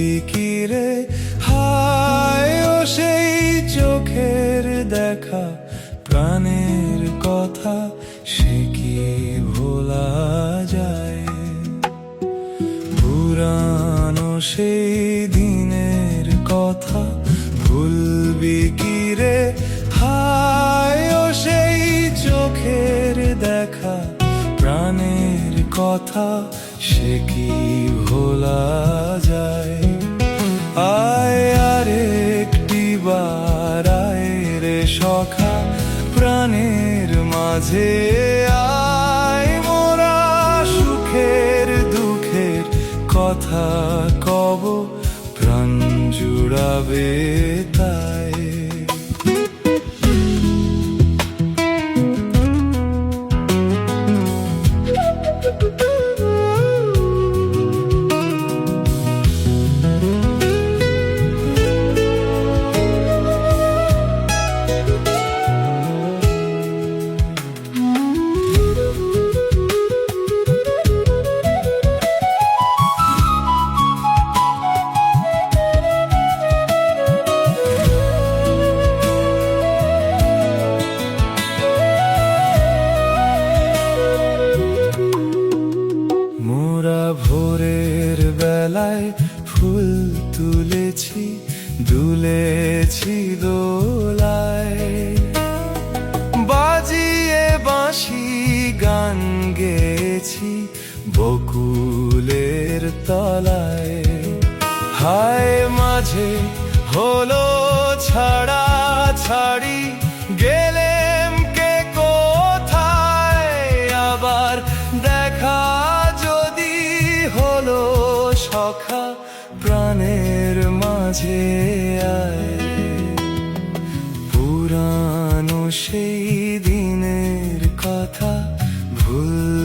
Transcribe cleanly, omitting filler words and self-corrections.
ভুলবি কি রে হায় ও সেই চোখের দেখা প্রাণের কথা সে কি ভোলা যায় পুরানো সেই দিনের কথা ভুলবি কি রে হায় ও সেই চোখের দেখা প্রাণের কথা সে কি ভোলা যায় আয় আরেকটি বার আয় রে সখা প্রাণের মাঝে আয় মোরা সুখের দুঃখের কথা কব প্রাণ জুড়াবে তাই ভোরের বেলায় ফুল তুলেছি দুলেছি দোলায় বাজিয়ে বাঁশি গান গেয়েছি বকুলের তলায় হায় মাঝে হলো ছাড়া ছাড়ি গেলেম কে কোথায় আবার দেখা হলো সখা প্রাণের মাঝে আয় পুরানো সেই দিনের কথা ভুল